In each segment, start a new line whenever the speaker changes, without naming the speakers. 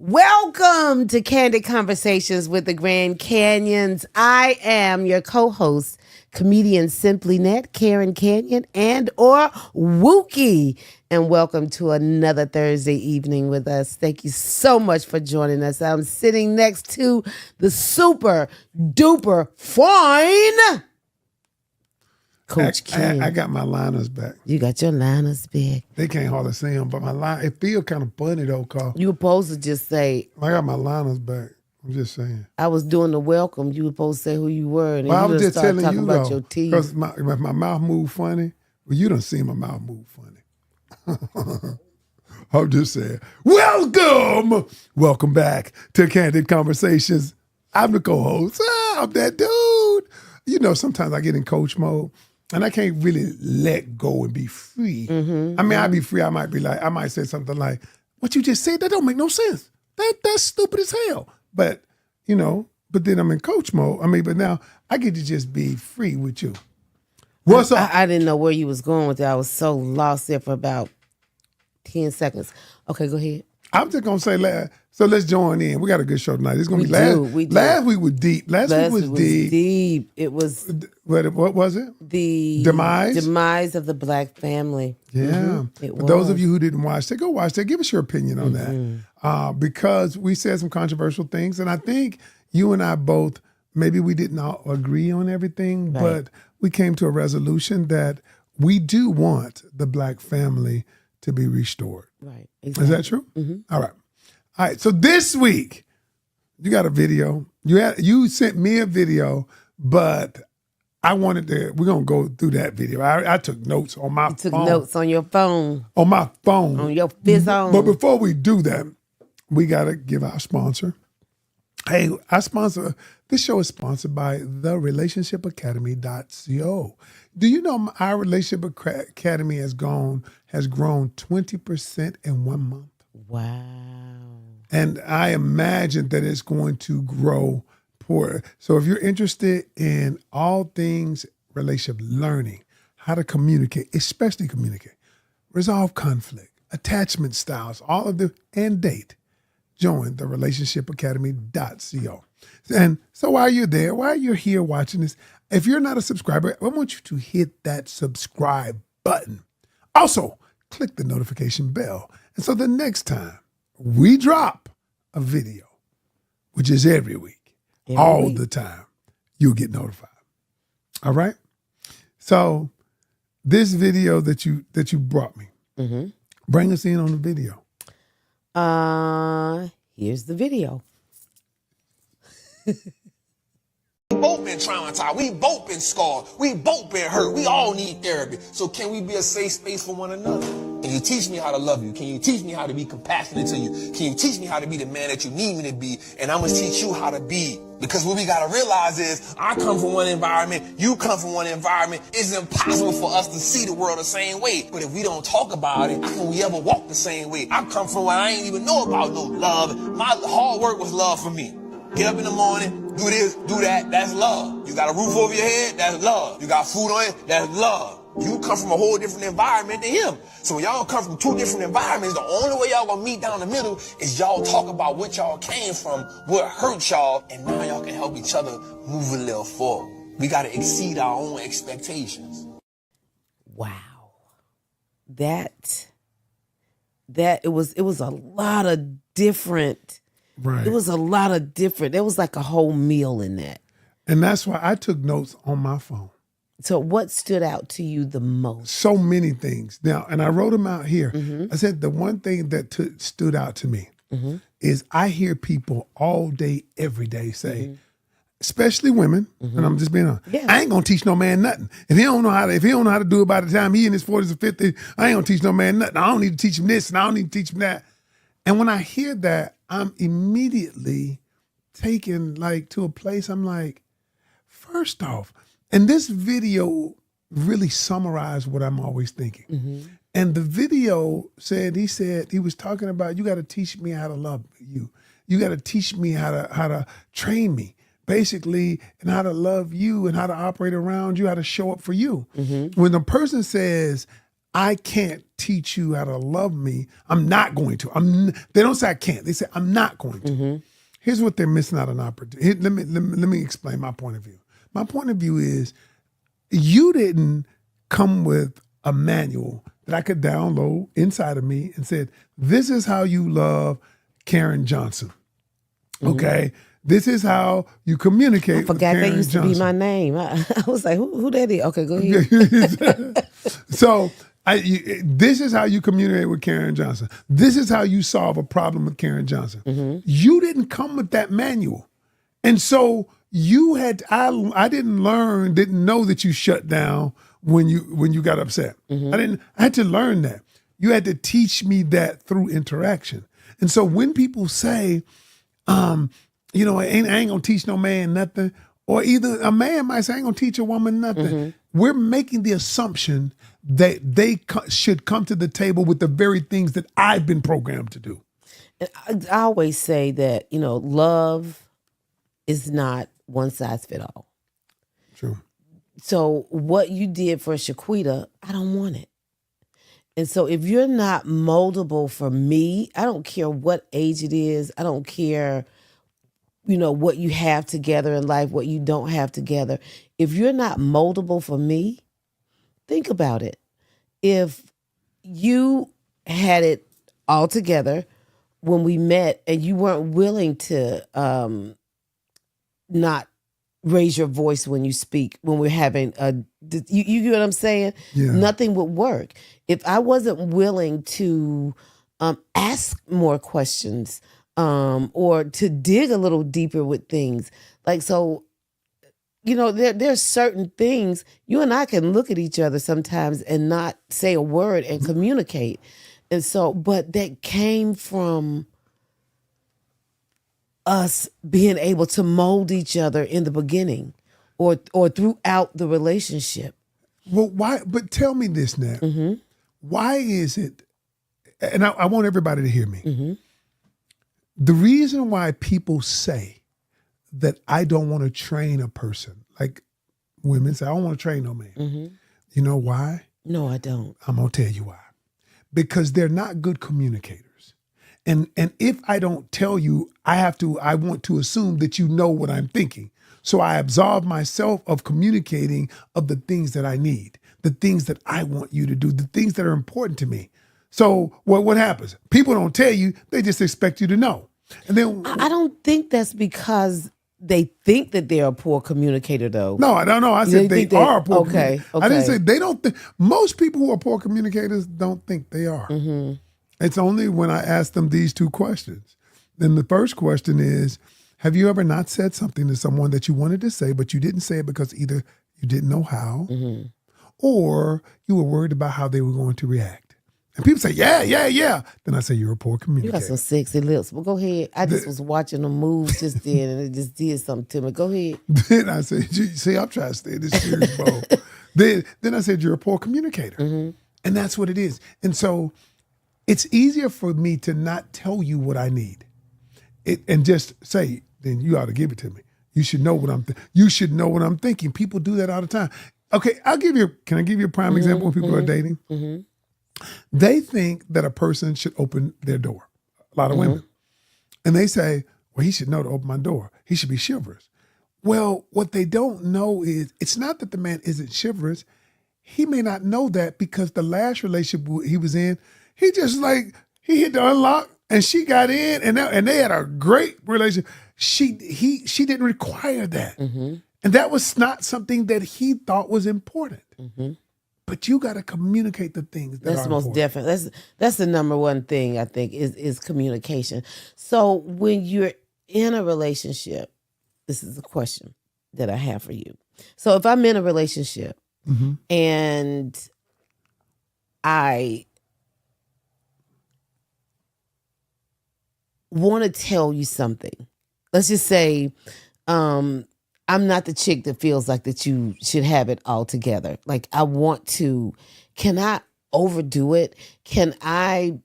Welcome to Candid Conversations with the Grand Canions. I am your co-host, comedian Simply Net, Karen Canyon, and or Wookie. And welcome to another Thursday evening with us. Thank you so much for joining us. I'm sitting next to the super duper fine Coach King.
I got my liners back.
You got your liners back.
They can't hardly see them, but my line, it feel kind of funny though, cause
You were supposed to just say,
I got my liners back. I'm just saying.
I was doing the welcome. You were supposed to say who you were, and
Well, I
then you
was
just
just
started
telling
talking
you
about
though,
your teeth.
because if my mouth moved funny, well, you done seen my mouth move funny. I'm just saying. Welcome back to Candid Conversations. I'm the co-host. I'm that dude. You know, sometimes I get in coach mode. And I can't really let go and be free. I mean, I'd be free. I might say something like, what you just said, that don't make no sense. That's stupid as hell. But, you know, but then I'm in coach mode. I mean, but now I get to just be free with you. What's up?
I didn't know where you was going with that. I was so lost there for about 10 seconds. Okay, go ahead.
I'm just going to say, so let's join in. We got a good show tonight. It's going to be
We do.
Last week was deep. Last week was deep.
It was
What was it?
the
Demise
of the black family.
Yeah. For those of you who didn't watch that, go watch that. Give us your opinion on that. Because we said some controversial things. And I think you and I both, maybe we didn't all agree on everything, but we came to a resolution that we do want the black family to be restored.
Right. Exactly.
Is that true? All right. All right. So this week, you got a video. You sent me a video, but we're going to go through that video. I took notes on my phone.
You took notes on your phone.
On my phone.
On your phone.
But before we do that, we got to give our sponsor. Hey, this show is sponsored by therelationshipacademy.co. Do you know our Relationship Academy has grown 20% in 1 month?
Wow.
And I imagine that it's going to grow for. So if you're interested in all things relationship learning, how to communicate, especially communicate, resolve conflict, attachment styles, all of and date, join the relationshipacademy.co. And so while you're there, while you're here watching this, if you're not a subscriber, I want you to hit that subscribe button. Also, click the notification bell. And so the next time we drop a video, which is every week, the time, you'll get notified. All right? So this video that you brought me, bring us in on the video.
Here's the video.
We both been traumatized. We both been scarred. We both been hurt. We all need therapy. So can we be a safe space for one another? Can you teach me how to love you? Can you teach me how to be compassionate to you? Can you teach me how to be the man that you need me to be? And I'm going to teach you how to be. Because what we got to realize is I come from one environment. You come from one environment. It's impossible for us to see the world the same way. But if we don't talk about it, how can we ever walk the same way? I come from where I ain't even know about no love. My hard work was love for me. Get up in the morning, do this, do that, that's love. You got a roof over your head, that's love. You got food on it, that's love. You come from a whole different environment than him. So when y'all come from two different environments, the only way y'all gonna meet down the middle is y'all talk about what y'all came from, what hurt y'all, and now y'all can help each other move a little forward. We gotta exceed our own expectations.
Wow. That it was a lot of different.
Right.
It was a lot of different. There was like a whole meal in that.
And that's why I took notes on my phone.
So what stood out to you the most?
So many things. Now, and I wrote them out here. I said the one thing that stood out to me is I hear people all day, every day say, especially women, and I'm just being honest, I ain't gonna teach no man nothing. If he don't know how to do it by the time he in his 40s or 50s, I ain't gonna teach no man nothing. I don't need to teach him this and I don't need to teach him that. And when I hear that, I'm immediately taken like to a place I'm like, first off, and this video really summarized what I'm always thinking. And the video he said he was talking about, you got to teach me how to love you. You got to teach me how to train me, basically, and how to love you and how to operate around you, how to show up for you. When a person says, I can't teach you how to love me, I'm not going to. They don't say I can't. They say I'm not going to. Here's what they're missing out on opportunity. Let me explain my point of view. My point of view is you didn't come with a manual that I could download inside of me and said, this is how you love Karen Johnson. Okay? This is how you communicate with
Forgot
Karen
that used
Johnson.
to be my name. I was like, who that is? Okay, go ahead.
So this is how you communicate with Karen Johnson. This is how you solve a problem with Karen Johnson. You didn't come with that manual. And so you had, I didn't know that you shut down when you got upset. I had to learn that. You had to teach me that through interaction. And so when people say, I ain't gonna teach no man nothing, or either a man might say, I ain't gonna teach a woman nothing. We're making the assumption that they should come to the table with the very things that I've been programmed to do.
And I always say that, love is not one size fit all.
True.
So what you did for Shaquita, I don't want it. And so if you're not moldable for me, I don't care what age it is. I don't care, what you have together in life, what you don't have together. If you're not moldable for me, think about it. If you had it all together when we met and you weren't willing to not raise your voice when you speak, when we're having you get what I'm saying?
Yeah.
Nothing would work. If I wasn't willing to ask more questions or to dig a little deeper with things, there's certain things you and I can look at each other sometimes and not say a word and communicate. And so, but that came from us being able to mold each other in the beginning or throughout the relationship.
Well, why? But tell me this now. Why is it, and I want everybody to hear me. The reason why people say that I don't want to train a person, like women say, I don't want to train no man. You know why?
No, I don't.
I'm going to tell you why. Because they're not good communicators. And if I don't tell you, I want to assume that you know what I'm thinking. So I absolve myself of communicating of the things that I need, the things that I want you to do, the things that are important to me. So what happens? People don't tell you, they just expect you to know. And then
I don't think that's because they think that they're a poor communicator, though.
No, I don't know. I said they are a poor communicator.
Okay.
I didn't say they don't think. Most people who are poor communicators don't think they are. It's only when I ask them these two questions. Then the first question is, have you ever not said something to someone that you wanted to say, but you didn't say it because either you didn't know how or you were worried about how they were going to react? And people say, yeah. Then I say, you're a poor communicator.
You got some sexy lips. Well, go ahead. I just was watching them move just then, and it just did something to me. Go ahead.
Then I said, see, I'm trying to stay in this serious mode. Then I said, you're a poor communicator. And that's what it is. And so it's easier for me to not tell you what I need and just say, then you ought to give it to me. You should know what you should know what I'm thinking. People do that all the time. Okay, can I give you a prime example when people are dating? They think that a person should open their door. A lot of women. And they say, well, he should know to open my door. He should be chivalrous. Well, what they don't know is it's not that the man isn't chivalrous. He may not know that because the last relationship he was in, he just he hit the unlock and she got in and they had a great relationship. She didn't require that. And that was not something that he thought was important. But you got to communicate the things that
That's
are
most
important.
definitely. That's the number one thing I think is communication. So when you're in a relationship, this is a question that I have for you. So if I'm in a relationship and I want to tell you something, let's just say I'm not the chick that feels like that you should have it all together. Like I want to, can I overdo it? Can I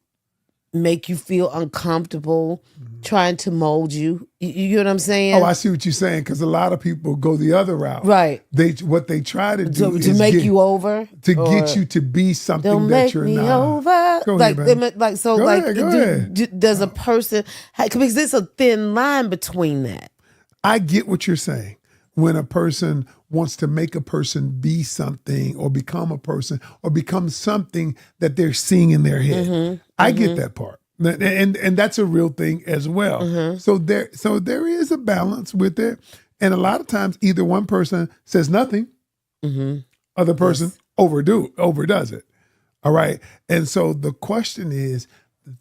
make you feel uncomfortable, trying to mold you. You know what I'm saying?
Oh, I see what you're saying, because a lot of people go the other route.
Right.
What they try to do
To
is
make you over,
to get you to be something
don't
that
make
you're
me
not.
over.
Go
Like,
ahead, man.
like so,
Go
like,
ahead, go ahead.
does a person? Because there's a thin line between that.
I get what you're saying. When a person wants to make a person be something or become a person or become something that they're seeing in their head. I get that part. And that's a real thing as well. So there is a balance with it. And a lot of times either one person says nothing, other person overdoes it. All right. And so the question is,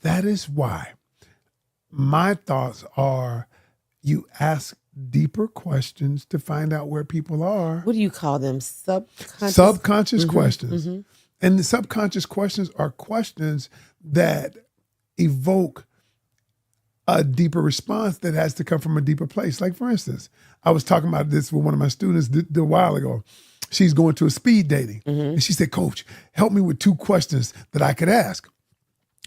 that is why my thoughts are, you ask deeper questions to find out where people are.
What do you call them?
Subconscious questions. And the subconscious questions are questions that evoke a deeper response that has to come from a deeper place. Like, for instance, I was talking about this with one of my students a while ago. She's going to a speed dating. And she said, Coach, help me with 2 questions that I could ask.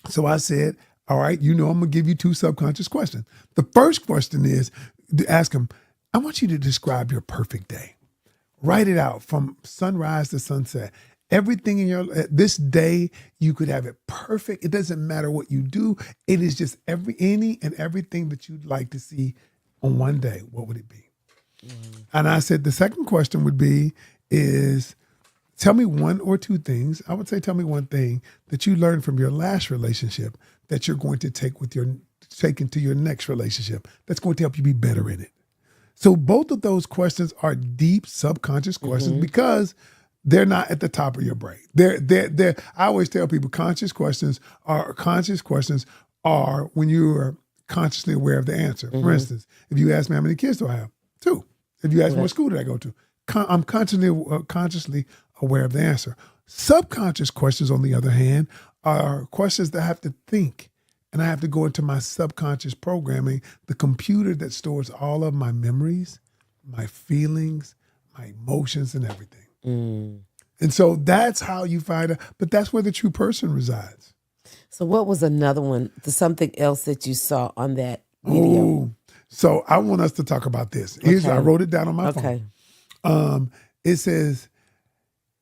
So I said, all right, I'm going to give you 2 subconscious questions. The first question is to ask them, I want you to describe your perfect day. Write it out from sunrise to sunset. Everything in this day, you could have it perfect. It doesn't matter what you do. It is just any and everything that you'd like to see on one day. What would it be? And I said, the second question would be, tell me 1 or 2 things. I would say, tell me 1 thing that you learned from your last relationship that you're going to take into your next relationship that's going to help you be better in it. So both of those questions are deep subconscious questions because they're not at the top of your brain. They're I always tell people conscious questions are when you are consciously aware of the answer. For instance, if you ask me how many kids do I have? 2. If you ask me what school did I go to? I'm consciously aware of the answer. Subconscious questions, on the other hand, are questions that I have to think. And I have to go into my subconscious programming, the computer that stores all of my memories, my feelings, my emotions, and everything. And so that's how you find out. But that's where the true person resides.
So what was another one, something else that you saw on that video?
Oh, so I want us to talk about this. I wrote it down on my phone. It says,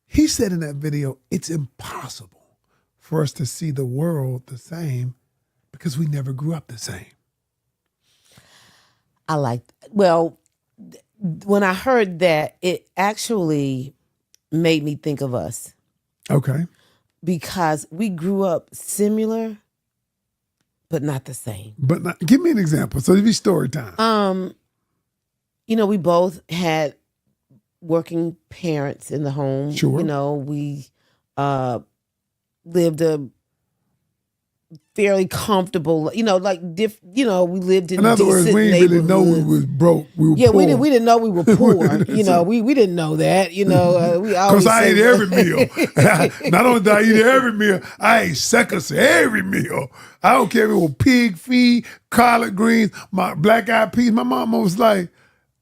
he said in that video, it's impossible for us to see the world the same because we never grew up the same.
When I heard that, it actually made me think of us. Okay. Because we grew up similar, but not the same.
Give me an example. So it'd be story time.
We both had working parents in the home.
Sure.
We lived a fairly comfortable, we lived in.
In other words, we didn't really know we was broke. We were poor.
We didn't know we were poor. We didn't know that. We always
because I ate every meal. Not only did I eat every meal, I ate seconds of every meal. I don't care if it was pig feed, collard greens, my black eyed peas. My mama was like,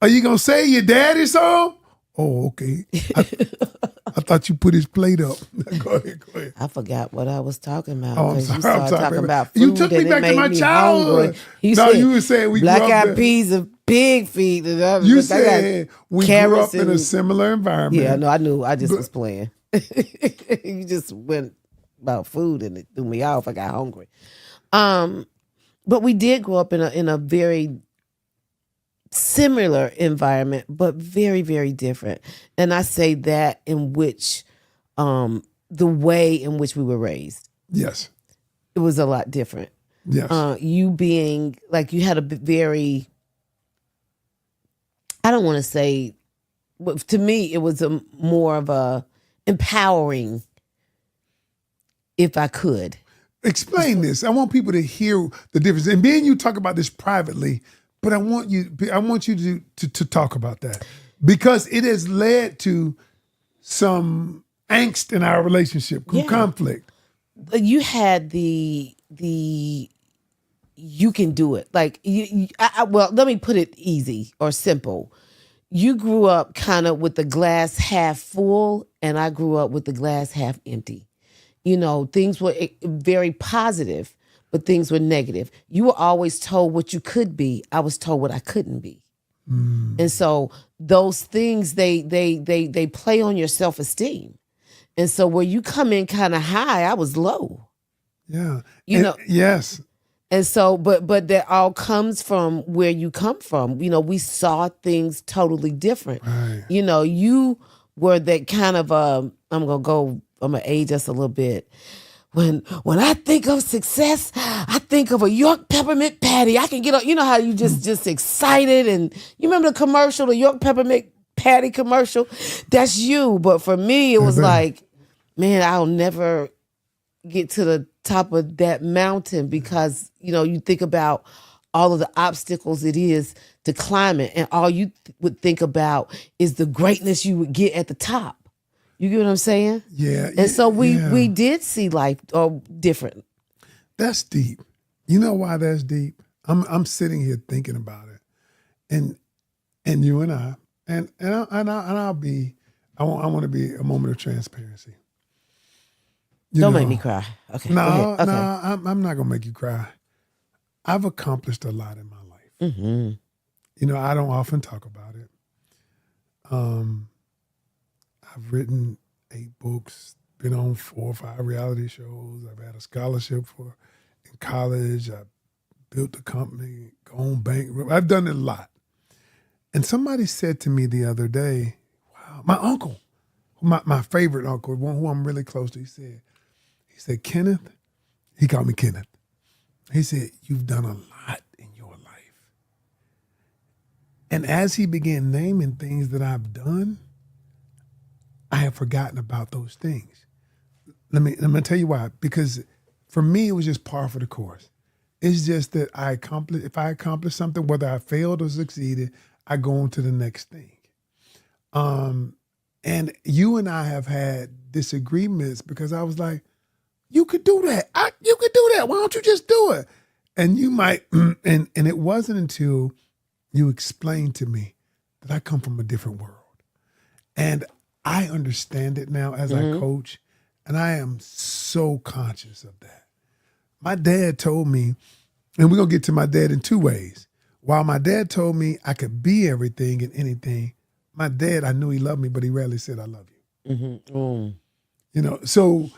"Are you gonna say your daddy some?" Oh, okay. I thought you put his plate up. Go ahead.
I forgot what I was talking about.
Oh, I'm sorry.
You started talking about food.
You took me back to my childhood.
You
were saying we
black
grew up
eyed peas and pig feet.
You said we grew up in a similar environment.
Yeah, no, I knew. I just was playing. You just went about food and it threw me off. I got hungry. But we did grow up in a very similar environment, but very, very different. And I say that in which the way in which we were raised.
Yes.
It was a lot different.
Yes.
You being like, you had a very, I don't want to say, but to me, it was more of a empowering, if I could.
Explain this. I want people to hear the difference. And being you talk about this privately, but I want you to talk about that because it has led to some angst in our relationship, conflict.
You had the you can do it. Like well, let me put it easy or simple. You grew up kind of with the glass half full, and I grew up with the glass half empty. Things were very positive, but things were negative. You were always told what you could be. I was told what I couldn't be. And so those things, they play on your self-esteem. And so where you come in kind of high, I was low.
Yeah.
You know.
Yes.
And so, but that all comes from where you come from. You know, we saw things totally different.
Right.
You know, you were that kind of I'm gonna age us a little bit. When I think of success, I think of a York peppermint patty. I can get, you know how you just excited, and you remember the commercial, the York peppermint patty commercial? That's you. But for me, it was like, man, I'll never get to the top of that mountain, because, you know, you think about all of the obstacles it is to climb it, and all you would think about is the greatness you would get at the top. You get what I'm saying?
Yeah.
And so we did see life different.
That's deep. You know why that's deep? I'm sitting here thinking about it, and you and I want to be a moment of transparency.
Don't make me cry. Okay.
No,
okay.
I'm not gonna make you cry. I've accomplished a lot in my life.
Mm-hmm.
You know, I don't often talk about it. I've written 8 books, been on 4 or 5 reality shows. I've had a scholarship in college. I built a company, gone bankrupt. I've done a lot. And somebody said to me the other day, wow, my uncle, my favorite uncle, one who I'm really close to, he said, Kenneth, he called me Kenneth. He said, you've done a lot in your life. And as he began naming things that I've done, I have forgotten about those things. Let me tell you why. Because for me, it was just par for the course. It's just that if I accomplish something, whether I failed or succeeded, I go on to the next thing. And you and I have had disagreements because I was like, you could do that. You could do that. Why don't you just do it? And you might, and it wasn't until you explained to me that I come from a different world. And I understand it now as I coach, and I am so conscious of that. My dad told me, and we're going to get to my dad in 2 ways. While my dad told me I could be everything and anything, my dad, I knew he loved me, but he rarely said, I love you.
Mm-hmm.
You know, so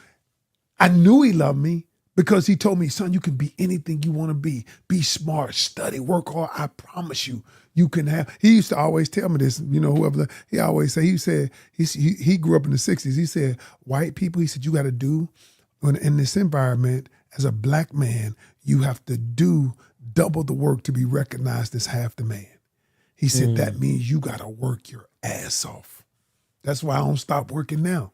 I knew he loved me because he told me, son, you can be anything you want to be. Be smart, study, work hard. I promise you, you can have. He used to always tell me this, you know, he always say, he grew up in the 60s. He said, white people, he said, you got to do, in this environment, as a black man, you have to do double the work to be recognized as half the man. He said, that means you got to work your ass off. That's why I don't stop working now,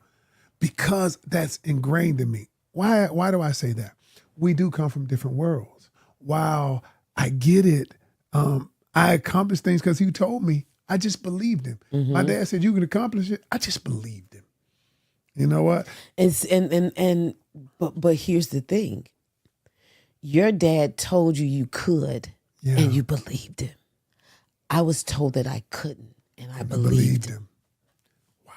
because that's ingrained in me. Why do I say that? We do come from different worlds. While I get it, I accomplished things because he told me. I just believed him. Mm-hmm. My dad said, you can accomplish it. I just believed him. You know what?
But here's the thing. Your dad told you could, and you believed him. I was told that I couldn't, and I believed him.
Wow.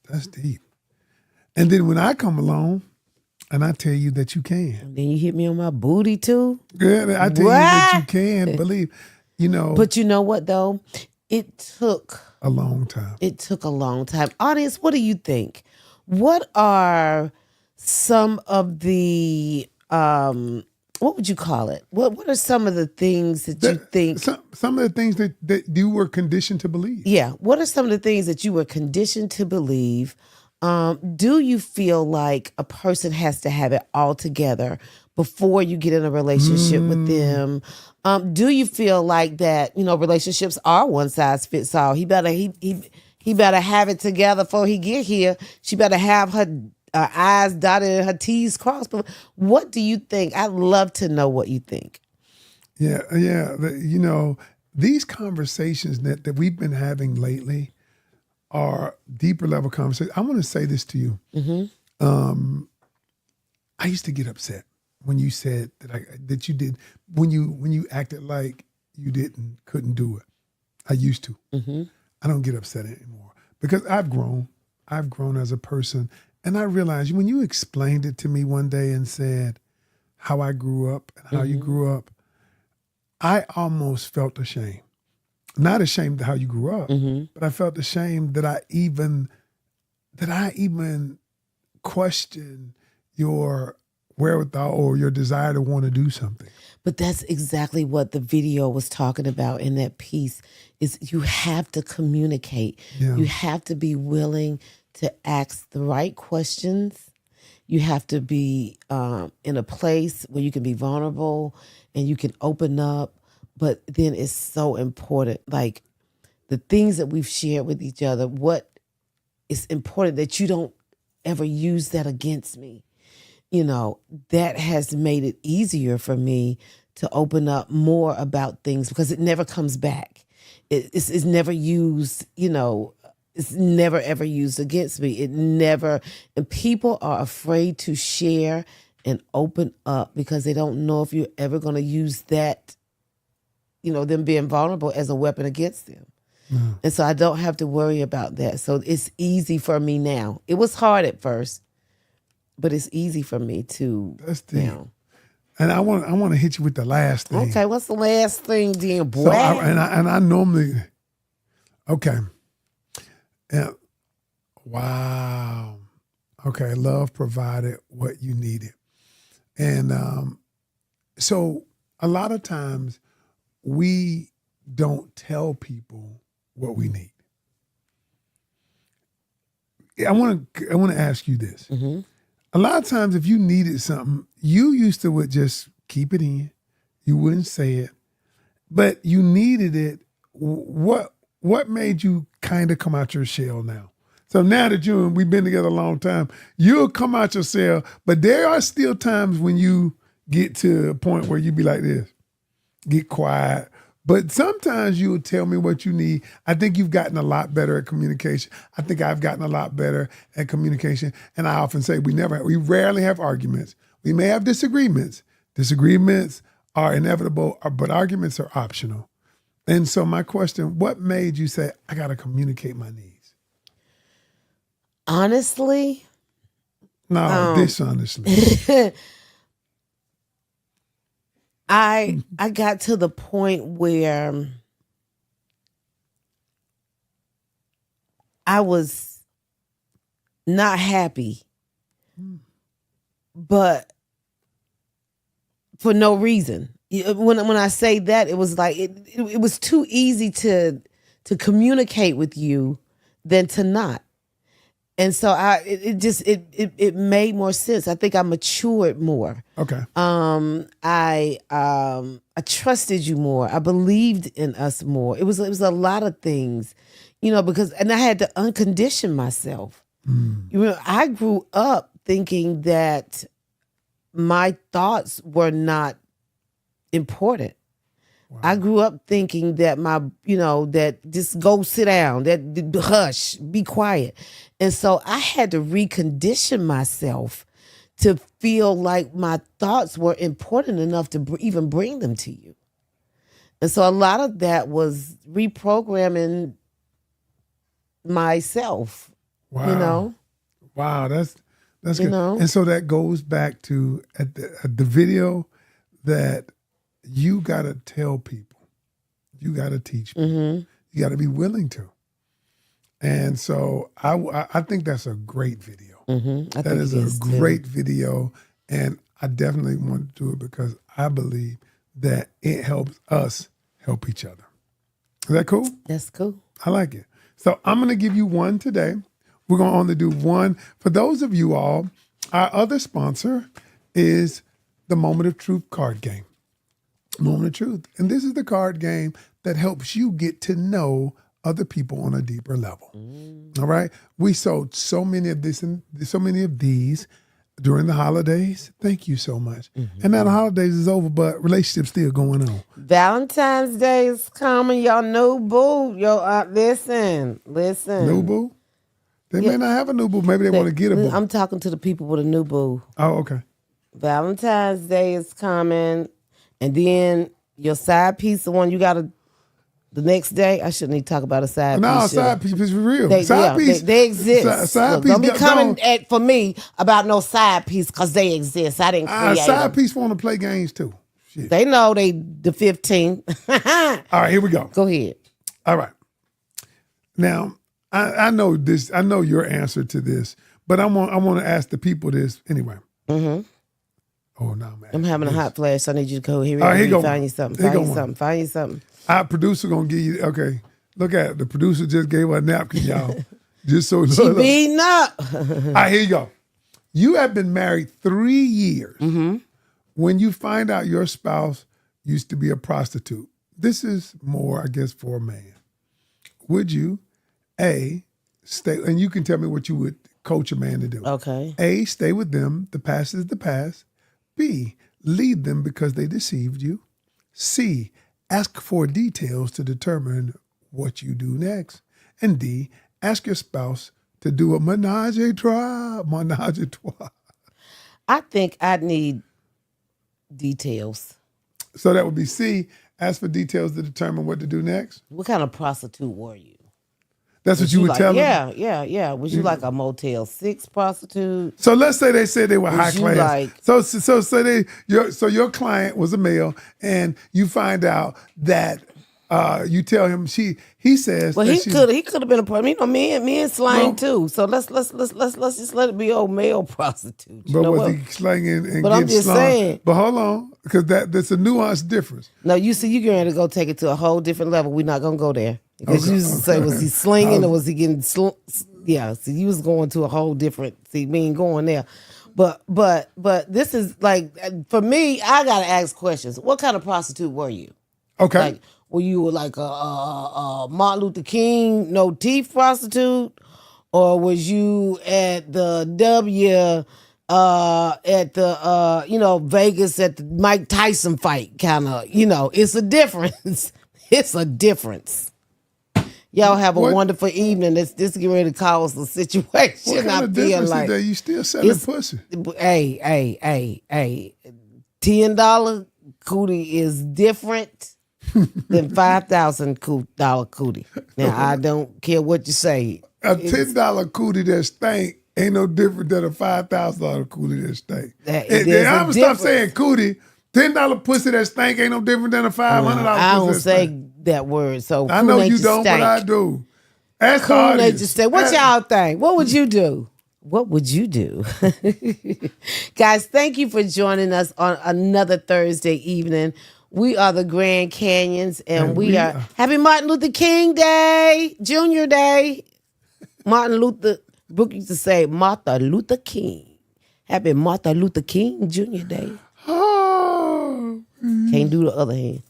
That's deep. And then when I come along and I tell you that you can.
And then you hit me on my booty too?
Good. I tell you that you can believe, you know.
But you know what though? It took
a long time.
It took a long time. Audience, what do you think? What are some of the, what would you call it? What are some of the things that you think?
Some of the things that you were conditioned to believe.
Yeah. What are some of the things that you were conditioned to believe? Do you feel like a person has to have it all together before you get in a relationship with them? Do you feel like that, you know, relationships are one size fits all? He better have it together before he get here. She better have her I's dotted and her T's crossed. But what do you think? I'd love to know what you think.
Yeah. You know, these conversations that we've been having lately are deeper level conversations. I want to say this to you. Mm-hmm. I used to get upset when you said that you did, when you acted like you couldn't do it. I used to. Mm-hmm. I don't get upset anymore because I've grown as a person. And I realized when you explained it to me one day and said, how I grew up and how you grew up, I almost felt ashamed. Not ashamed of how you grew up, but I felt ashamed that I even questioned your wherewithal or your desire to want to do something.
But that's exactly what the video was talking about in that piece is you have to communicate.
Yeah.
You have to be willing to ask the right questions. You have to be in a place where you can be vulnerable and you can open up. But then it's so important, like the things that we've shared with each other, what is important that you don't ever use that against me. You know, that has made it easier for me to open up more about things because it never comes back. It's never used, you know, it's never ever used against me. It never, and people are afraid to share and open up because they don't know if you're ever going to use that, you know, them being vulnerable as a weapon against them. And so I don't have to worry about that. So it's easy for me now. It was hard at first, but it's easy for me to now.
And I want to hit you with the last thing.
Okay, what's the last thing, then, boy?
So I normally, okay. Yeah. Wow. Okay, love provided what you needed. And so a lot of times we don't tell people what we need. I want to ask you this. A lot of times if you needed something, you used to would just keep it in. You wouldn't say it. But you needed it. What made you kind of come out your shell now? So now that we've been together a long time, you'll come out your shell, but there are still times when you get to a point where you be like this, get quiet. But sometimes you will tell me what you need. I think you've gotten a lot better at communication. I think I've gotten a lot better at communication. And I often say we rarely have arguments. We may have disagreements. Disagreements are inevitable, but arguments are optional. And so my question, what made you say, I got to communicate my needs?
Honestly?
No, dishonestly.
I got to the point where I was not happy, but for no reason. When I say that, it was like it was too easy to communicate with you than to not. And so it made more sense. I think I matured more.
Okay.
I trusted you more. I believed in us more. It was a lot of things, you know, and I had to uncondition myself. You know, I grew up thinking that my thoughts were not important. Wow. I grew up thinking that that just go sit down, that hush, be quiet. And so I had to recondition myself to feel like my thoughts were important enough to even bring them to you. And so a lot of that was reprogramming myself,
wow.
You know?
Wow, that's good.
You know?
And so that goes back to at the video that you got to tell people, you got to teach people, you got to be willing to. And so I think that's a great video. That is a great video. And I definitely want to do it because I believe that it helps us help each other. Is that cool?
That's cool.
I like it. So I'm going to give you one today. We're going to only do one. For those of you all, our other sponsor is the Moment of Truth card game. Moment of Truth. And this is the card game that helps you get to know other people on a deeper level. All right. We sold so many of these during the holidays. Thank you so much. And now the holidays is over, but relationships still going on.
Valentine's Day is coming. Y'all new boo. Listen.
New boo? They may not have a new boo. Maybe they want to get a boo.
I'm talking to the people with a new boo.
Oh, okay.
Valentine's Day is coming. And then your side piece, the one you got to The next day, I shouldn't even talk about a side
No,
piece.
side piece is real.
They,
Side piece.
they exist.
Side
Look,
piece.
don't be coming
don't-
for me about no side piece because they exist. I didn't create
Side
them.
piece want to play games too. Shit.
They know they the 15.
All right, here we go.
Go ahead.
All right. Now, I know this. I know your answer to this, but I want to ask the people this anyway.
Mm-hmm.
Oh no, man!
I'm having a hot flash, so I need you to go here.
All right, here you go.
Find you something.
Here
Find
go
you
one.
something. Find you something.
Our producer gonna give you. Okay, look at it. The producer just gave her a napkin, y'all. Just so
She
look.
beating up.
All right, here you go. You have been married 3 years.
Mm-hmm.
When you find out your spouse used to be a prostitute, this is more, I guess, for a man. Would you, A, stay, and you can tell me what you would coach a man to do.
Okay.
A, stay with them. The past is the past. B, leave them because they deceived you. C, ask for details to determine what you do next. And D, ask your spouse to do a menage a trois. Menage a trois.
I think I need details.
So that would be C, ask for details to determine what to do next.
What kind of prostitute were you?
That's what you would
like,
tell them?
Yeah. Was you like a Motel 6 prostitute?
So let's say they said they were high
you
class.
like-
So your client was a male, and you find out that you tell him he says.
Well,
that
he could have been a part. You know, men slang too. So let's just let it be old male prostitute. You
But
know
was
what?
he slanging and
But I'm
getting
just
slung?
saying.
But hold on, because that's a nuanced difference.
No, you see, you're going to go take it to a whole different level. We're not going to go there. Because you used to say, was he slinging or was he getting yeah, see, you was going to a whole different, see, we ain't going there. But this is like, for me, I got to ask questions. What kind of prostitute were you?
Okay.
Like, were you like a Martin Luther King, no teeth prostitute? Or was you at the Vegas at the Mike Tyson fight kind of, it's a difference. It's a difference. Y'all have a wonderful evening. This getting ready to cause a situation.
What kind of difference is that? You still selling pussy?
Hey, $10 cootie is different than $5,000 cootie. Now, I don't care what you say.
A $10 cootie that stank ain't no different than a $5,000 cootie that stank. I'm gonna stop saying cootie. $10 pussy that stank ain't no different than a $500 pussy.
I don't
that
say
stank.
that word. So
I know you don't, but I do. Ask the
Cool
audience.
nature say, what y'all think? What would you do? What would you do? Guys, thank you for joining us on another Thursday evening. We are the Grand Canyons, and we are happy Martin Luther King Day, Junior Day. Brooke used to say Martha Luther King. Happy Martha Luther King Junior Day.
Oh.
Can't do the other hand.